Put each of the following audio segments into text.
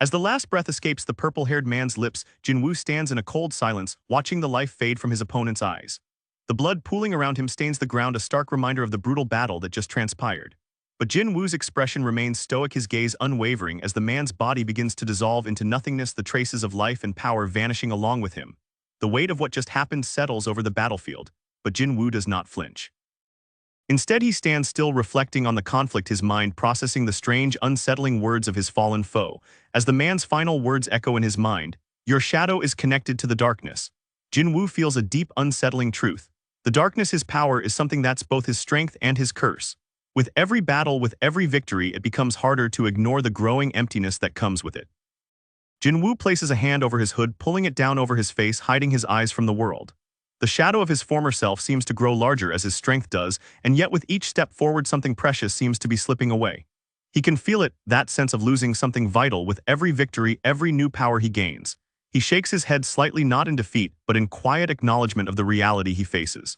As the last breath escapes the purple-haired man's lips, Jin-Woo stands in a cold silence, watching the life fade from his opponent's eyes. The blood pooling around him stains the ground, a stark reminder of the brutal battle that just transpired. But Jin-Woo's expression remains stoic, his gaze unwavering as the man's body begins to dissolve into nothingness, the traces of life and power vanishing along with him. The weight of what just happened settles over the battlefield, but Jin-Woo does not flinch. Instead, he stands still, reflecting on the conflict, his mind processing the strange, unsettling words of his fallen foe. As the man's final words echo in his mind, "Your shadow is connected to the darkness." Jin-Woo feels a deep, unsettling truth. The darkness, his power, is something that's both his strength and his curse. With every battle, with every victory, it becomes harder to ignore the growing emptiness that comes with it. Jin-Woo places a hand over his hood, pulling it down over his face, hiding his eyes from the world. The shadow of his former self seems to grow larger as his strength does, and yet with each step forward something precious seems to be slipping away. He can feel it, that sense of losing something vital with every victory, every new power he gains. He shakes his head slightly, not in defeat, but in quiet acknowledgement of the reality he faces.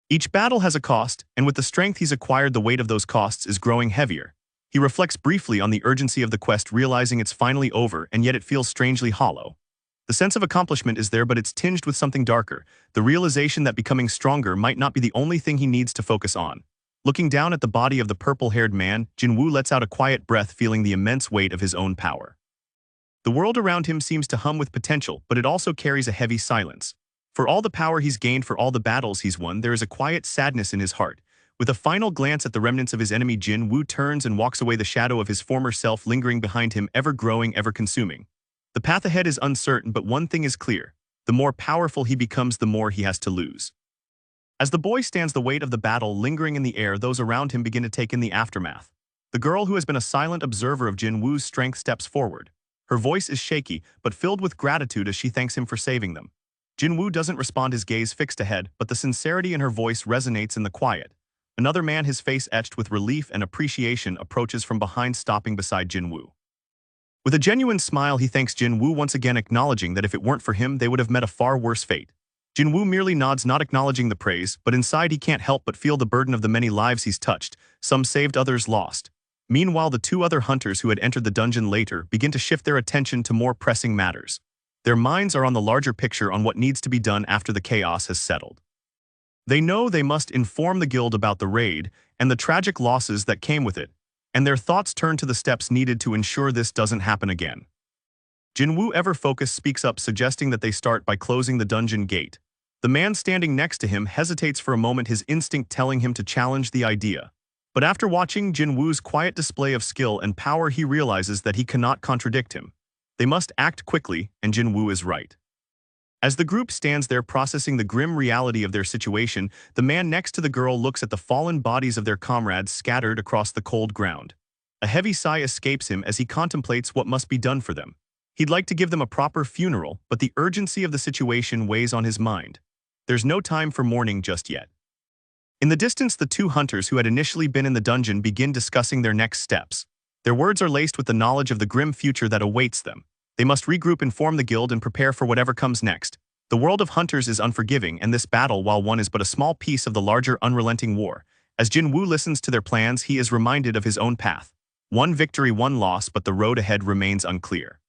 Each battle has a cost, and with the strength he's acquired, the weight of those costs is growing heavier. He reflects briefly on the urgency of the quest, realizing it's finally over, and yet it feels strangely hollow. The sense of accomplishment is there, but it's tinged with something darker, the realization that becoming stronger might not be the only thing he needs to focus on. Looking down at the body of the purple-haired man, Jin-Woo lets out a quiet breath, feeling the immense weight of his own power. The world around him seems to hum with potential, but it also carries a heavy silence. For all the power he's gained, for all the battles he's won, there is a quiet sadness in his heart. With a final glance at the remnants of his enemy, Jin-Woo turns and walks away, the shadow of his former self lingering behind him, ever growing, ever consuming. The path ahead is uncertain, but one thing is clear. The more powerful he becomes, the more he has to lose. As the boy stands, the weight of the battle lingering in the air, those around him begin to take in the aftermath. The girl, who has been a silent observer of Jin-Woo's strength, steps forward. Her voice is shaky, but filled with gratitude as she thanks him for saving them. Jin-Woo doesn't respond, his gaze fixed ahead, but the sincerity in her voice resonates in the quiet. Another man, his face etched with relief and appreciation, approaches from behind, stopping beside Jin-Woo. With a genuine smile, he thanks Jin-Woo once again, acknowledging that if it weren't for him, they would have met a far worse fate. Jin-Woo merely nods, not acknowledging the praise, but inside he can't help but feel the burden of the many lives he's touched, some saved, others lost. Meanwhile, the two other hunters who had entered the dungeon later begin to shift their attention to more pressing matters. Their minds are on the larger picture, on what needs to be done after the chaos has settled. They know they must inform the guild about the raid and the tragic losses that came with it, and their thoughts turn to the steps needed to ensure this doesn't happen again. Jin-Woo, ever focused, speaks up, suggesting that they start by closing the dungeon gate. The man standing next to him hesitates for a moment, his instinct telling him to challenge the idea. But after watching Jin-Woo's quiet display of skill and power, he realizes that he cannot contradict him. They must act quickly, and Jin-Woo is right. As the group stands there processing the grim reality of their situation, the man next to the girl looks at the fallen bodies of their comrades scattered across the cold ground. A heavy sigh escapes him as he contemplates what must be done for them. He'd like to give them a proper funeral, but the urgency of the situation weighs on his mind. There's no time for mourning just yet. In the distance, the two hunters who had initially been in the dungeon begin discussing their next steps. Their words are laced with the knowledge of the grim future that awaits them. They must regroup, inform the guild, and prepare for whatever comes next. The world of hunters is unforgiving, and this battle, while won, is but a small piece of the larger, unrelenting war. As Jin-Woo listens to their plans, he is reminded of his own path. One victory, one loss, but the road ahead remains unclear.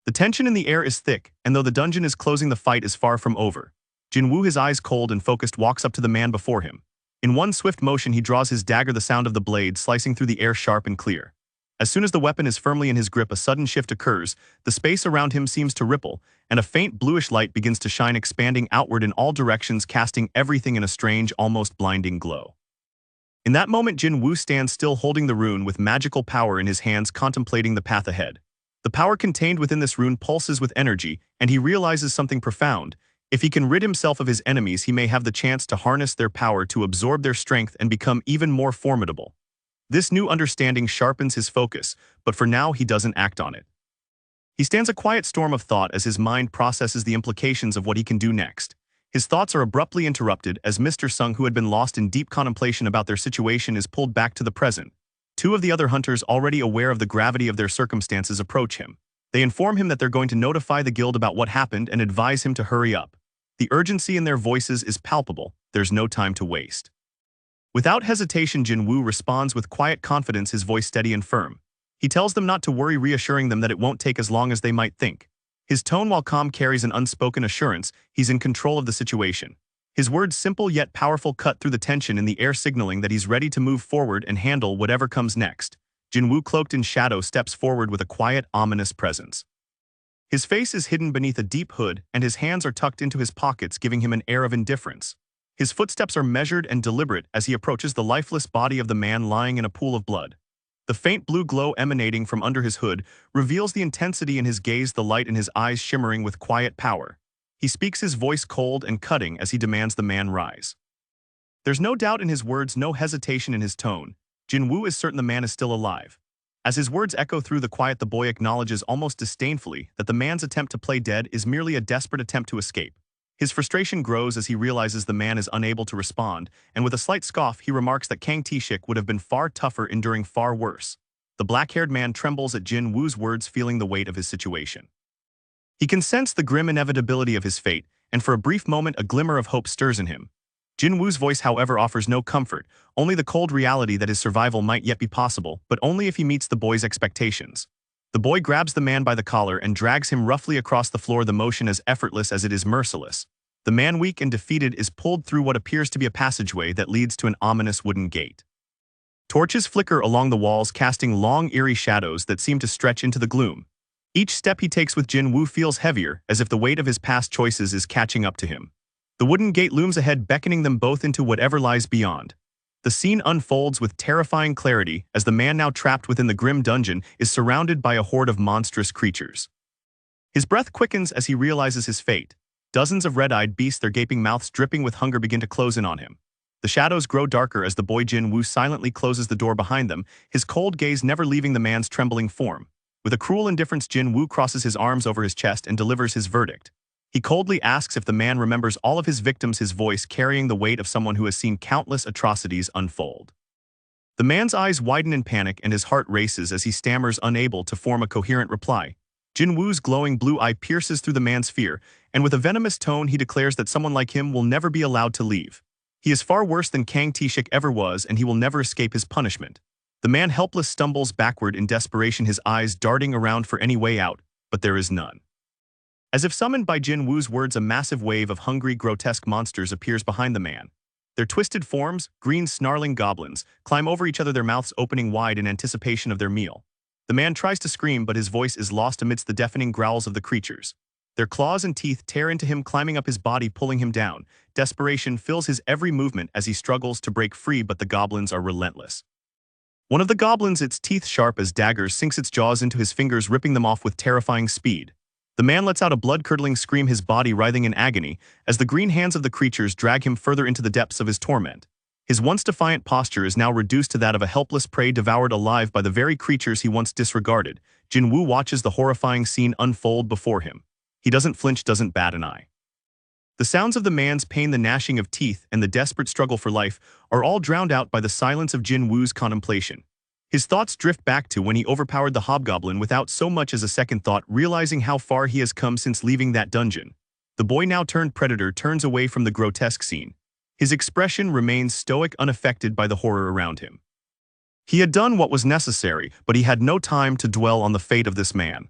The tension in the air is thick, and though the dungeon is closing, the fight is far from over. Jin-Woo, his eyes cold and focused, walks up to the man before him. In one swift motion, he draws his dagger, the sound of the blade slicing through the air sharp and clear. As soon as the weapon is firmly in his grip, a sudden shift occurs. The space around him seems to ripple, and a faint bluish light begins to shine, expanding outward in all directions, casting everything in a strange, almost blinding glow. In that moment, Jin-Woo stands still, holding the rune with magical power in his hands, contemplating the path ahead. The power contained within this rune pulses with energy, and he realizes something profound. If he can rid himself of his enemies, he may have the chance to harness their power to absorb their strength and become even more formidable. This new understanding sharpens his focus, but for now he doesn't act on it. He stands a quiet storm of thought as his mind processes the implications of what he can do next. His thoughts are abruptly interrupted as Mr. Sung, who had been lost in deep contemplation about their situation, is pulled back to the present. Two of the other hunters, already aware of the gravity of their circumstances, approach him. They inform him that they're going to notify the guild about what happened and advise him to hurry up. The urgency in their voices is palpable. There's no time to waste. Without hesitation, Jin-Woo responds with quiet confidence, his voice steady and firm. He tells them not to worry, reassuring them that it won't take as long as they might think. His tone, while calm, carries an unspoken assurance he's in control of the situation. His words, simple yet powerful, cut through the tension in the air, signaling that he's ready to move forward and handle whatever comes next. Jin-Woo, cloaked in shadow, steps forward with a quiet, ominous presence. His face is hidden beneath a deep hood, and his hands are tucked into his pockets, giving him an air of indifference. His footsteps are measured and deliberate as he approaches the lifeless body of the man lying in a pool of blood. The faint blue glow emanating from under his hood reveals the intensity in his gaze, the light in his eyes shimmering with quiet power. He speaks, his voice cold and cutting as he demands the man rise. There's no doubt in his words, no hesitation in his tone. Jin-Woo is certain the man is still alive. As his words echo through the quiet, the boy acknowledges almost disdainfully that the man's attempt to play dead is merely a desperate attempt to escape. His frustration grows as he realizes the man is unable to respond, and with a slight scoff, he remarks that Kang Tae-shik would have been far tougher, enduring far worse. The black-haired man trembles at Jin-Woo's words, feeling the weight of his situation. He can sense the grim inevitability of his fate, and for a brief moment a glimmer of hope stirs in him. Jin-Woo's voice, however, offers no comfort, only the cold reality that his survival might yet be possible, but only if he meets the boy's expectations. The boy grabs the man by the collar and drags him roughly across the floor, the motion as effortless as it is merciless. The man, weak and defeated, is pulled through what appears to be a passageway that leads to an ominous wooden gate. Torches flicker along the walls, casting long, eerie shadows that seem to stretch into the gloom. Each step he takes with Jin-Woo feels heavier, as if the weight of his past choices is catching up to him. The wooden gate looms ahead, beckoning them both into whatever lies beyond. The scene unfolds with terrifying clarity as the man, now trapped within the grim dungeon, is surrounded by a horde of monstrous creatures. His breath quickens as he realizes his fate. Dozens of red-eyed beasts, their gaping mouths dripping with hunger, begin to close in on him. The shadows grow darker as the boy Jin-Woo silently closes the door behind them, his cold gaze never leaving the man's trembling form. With a cruel indifference, Jin-Woo crosses his arms over his chest and delivers his verdict. He coldly asks if the man remembers all of his victims, his voice carrying the weight of someone who has seen countless atrocities unfold. The man's eyes widen in panic and his heart races as he stammers, unable to form a coherent reply. Jin-Woo's glowing blue eye pierces through the man's fear, and with a venomous tone he declares that someone like him will never be allowed to leave. He is far worse than Kang Tae-shik ever was, and he will never escape his punishment. The man, helpless, stumbles backward in desperation, his eyes darting around for any way out, but there is none. As if summoned by Jin-Woo's words, a massive wave of hungry, grotesque monsters appears behind the man. Their twisted forms, green snarling goblins, climb over each other, their mouths opening wide in anticipation of their meal. The man tries to scream, but his voice is lost amidst the deafening growls of the creatures. Their claws and teeth tear into him, climbing up his body, pulling him down. Desperation fills his every movement as he struggles to break free, but the goblins are relentless. One of the goblins, its teeth sharp as daggers, sinks its jaws into his fingers, ripping them off with terrifying speed. The man lets out a blood-curdling scream, his body writhing in agony, as the green hands of the creatures drag him further into the depths of his torment. His once defiant posture is now reduced to that of a helpless prey devoured alive by the very creatures he once disregarded. Jin-Woo watches the horrifying scene unfold before him. He doesn't flinch, doesn't bat an eye. The sounds of the man's pain, the gnashing of teeth, and the desperate struggle for life are all drowned out by the silence of Jin-Woo's contemplation. His thoughts drift back to when he overpowered the hobgoblin without so much as a second thought, realizing how far he has come since leaving that dungeon. The boy, now turned predator, turns away from the grotesque scene. His expression remains stoic, unaffected by the horror around him. He had done what was necessary, but he had no time to dwell on the fate of this man.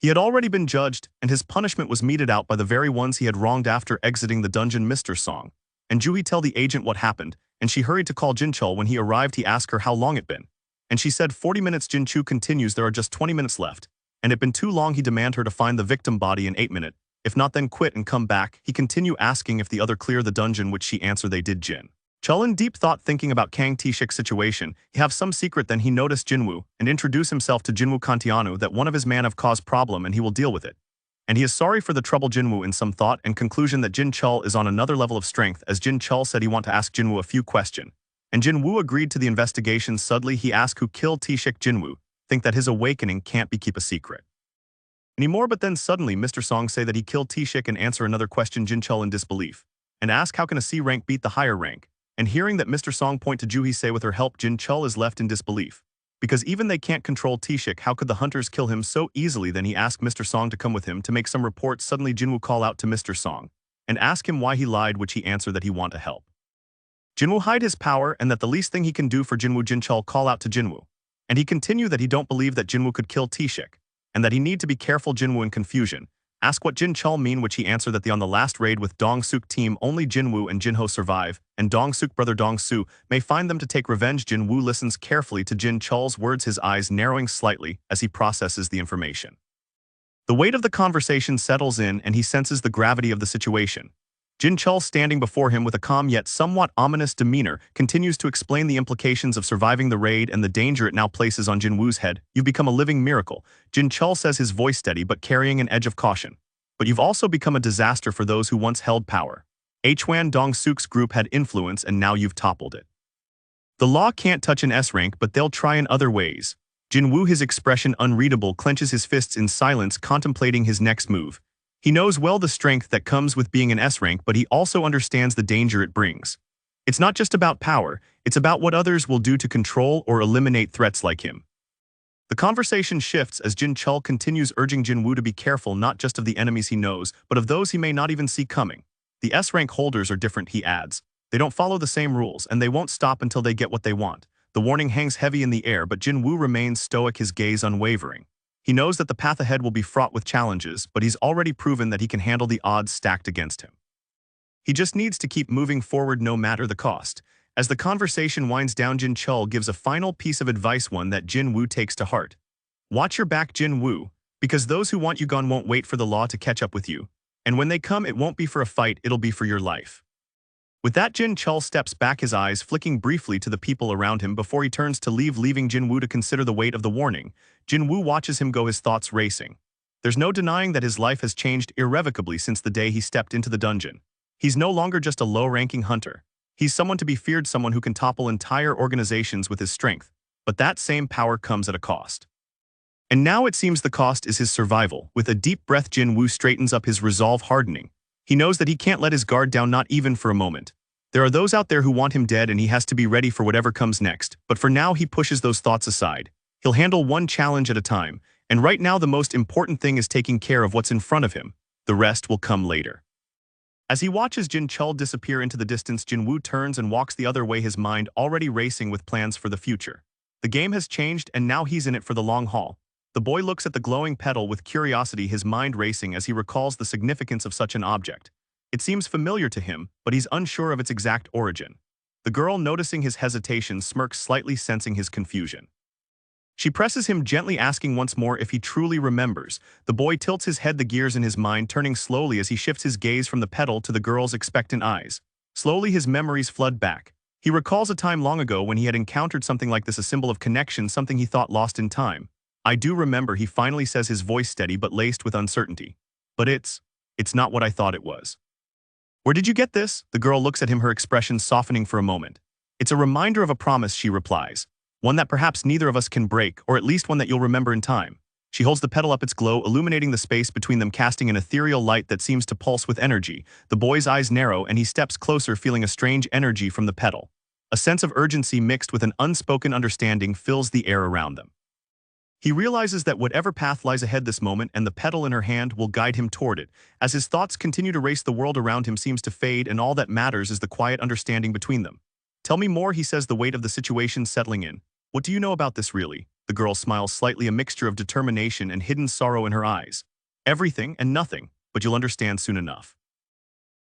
He had already been judged, and his punishment was meted out by the very ones he had wronged. After exiting the dungeon, Mr. Song and Juhi tell the agent what happened, and she hurried to call Jinchul. When he arrived, he asked her how long it been, and she said 40 minutes. Jinchu continues, there are just 20 minutes left, and it been too long. He demand her to find the victim body in 8 minutes. If not, then quit and come back. He continue asking if the other clear the dungeon, which she answer they did. Jin Chul, in deep thought, thinking about Kang Tae-shik's situation, he have some secret. Then he noticed Jinwoo and introduce himself to Jinwoo Kantianu that one of his man have caused problem and he will deal with it. And he is sorry for the trouble. Jinwoo, in some thought and conclusion that Jin Chul is on another level of strength, as Jin Chul said he want to ask Jinwoo a few questions. And Jinwoo agreed to the investigation. Suddenly he asked who killed Tae-shik. Jinwoo think that his awakening can't be keep a secret anymore, but then suddenly Mr. Song say that he killed Tae-shik and answer another question. Jin Chul in disbelief and ask how can a C rank beat the higher rank, and hearing that Mr. Song point to Juhi say with her help, Jin Chul is left in disbelief. Because even they can't control Tae-shik, how could the hunters kill him so easily? Then he asked Mr. Song to come with him to make some reports. Suddenly Jinwoo call out to Mr. Song and ask him why he lied, which he answer that he want to help Jinwoo hide his power and that the least thing he can do for Jinwoo. Jin Chul call out to Jinwoo And he continued that he don't believe that Jin-Woo could kill T-Shik, and that he need to be careful. Jin-Woo in confusion ask what Jin-Chul mean, which he answered that on the last raid with Dong-Suk team only Jin-Woo and Jin-Ho survive, and Dong-Suk brother Dong-Soo may find them to take revenge. Jin-Woo listens carefully to Jin-Chul's words, his eyes narrowing slightly as he processes the information. The weight of the conversation settles in and he senses the gravity of the situation. Jin-Chul, standing before him with a calm yet somewhat ominous demeanor, continues to explain the implications of surviving the raid and the danger it now places on Jin-Woo's head. You've become a living miracle, Jin-Chul says, his voice steady but carrying an edge of caution. But you've also become a disaster for those who once held power. Hwan Dong-Suk's group had influence and now you've toppled it. The law can't touch an S-rank, but they'll try in other ways. Jin-Woo, his expression unreadable, clenches his fists in silence, contemplating his next move. He knows well the strength that comes with being an S-rank, but he also understands the danger it brings. It's not just about power, it's about what others will do to control or eliminate threats like him. The conversation shifts as Jin-Chul continues urging Jin-Woo to be careful not just of the enemies he knows, but of those he may not even see coming. The S-rank holders are different, he adds. They don't follow the same rules, and they won't stop until they get what they want. The warning hangs heavy in the air, but Jin-Woo remains stoic, his gaze unwavering. He knows that the path ahead will be fraught with challenges, but he's already proven that he can handle the odds stacked against him. He just needs to keep moving forward no matter the cost. As the conversation winds down, Jin-Chul gives a final piece of advice, one that Jin-Woo takes to heart. Watch your back, Jin-Woo, because those who want you gone won't wait for the law to catch up with you. And when they come, it won't be for a fight, it'll be for your life. With that, Jin-Chul steps back, his eyes flicking briefly to the people around him before he turns to leave, leaving Jin-Woo to consider the weight of the warning. Jin-Woo watches him go, his thoughts racing. There's no denying that his life has changed irrevocably since the day he stepped into the dungeon. He's no longer just a low-ranking hunter. He's someone to be feared, someone who can topple entire organizations with his strength. But that same power comes at a cost. And now it seems the cost is his survival. With a deep breath, Jin-Woo straightens up, his resolve hardening. He knows that he can't let his guard down, not even for a moment. There are those out there who want him dead, and he has to be ready for whatever comes next. But for now, he pushes those thoughts aside. He'll handle one challenge at a time. And right now, the most important thing is taking care of what's in front of him. The rest will come later. As he watches Jin-Chul disappear into the distance, Jin-Woo turns and walks the other way, his mind already racing with plans for the future. The game has changed, and now he's in it for the long haul. The boy looks at the glowing petal with curiosity, his mind racing as he recalls the significance of such an object. It seems familiar to him, but he's unsure of its exact origin. The girl, noticing his hesitation, smirks slightly, sensing his confusion. She presses him gently, asking once more if he truly remembers. The boy tilts his head, the gears in his mind turning slowly as he shifts his gaze from the petal to the girl's expectant eyes. Slowly, his memories flood back. He recalls a time long ago when he had encountered something like this, a symbol of connection, something he thought lost in time. I do remember, he finally says, his voice steady but laced with uncertainty. But it's not what I thought it was. Where did you get this? The girl looks at him, her expression softening for a moment. It's a reminder of a promise, she replies. One that perhaps neither of us can break, or at least one that you'll remember in time. She holds the petal up, its glow illuminating the space between them, casting an ethereal light that seems to pulse with energy. The boy's eyes narrow and he steps closer, feeling a strange energy from the petal. A sense of urgency mixed with an unspoken understanding fills the air around them. He realizes that whatever path lies ahead this moment, and the petal in her hand will guide him toward it. As his thoughts continue to race, the world around him seems to fade, and all that matters is the quiet understanding between them. Tell me more, he says, the weight of the situation settling in. What do you know about this, really? The girl smiles slightly, a mixture of determination and hidden sorrow in her eyes. Everything and nothing, but you'll understand soon enough.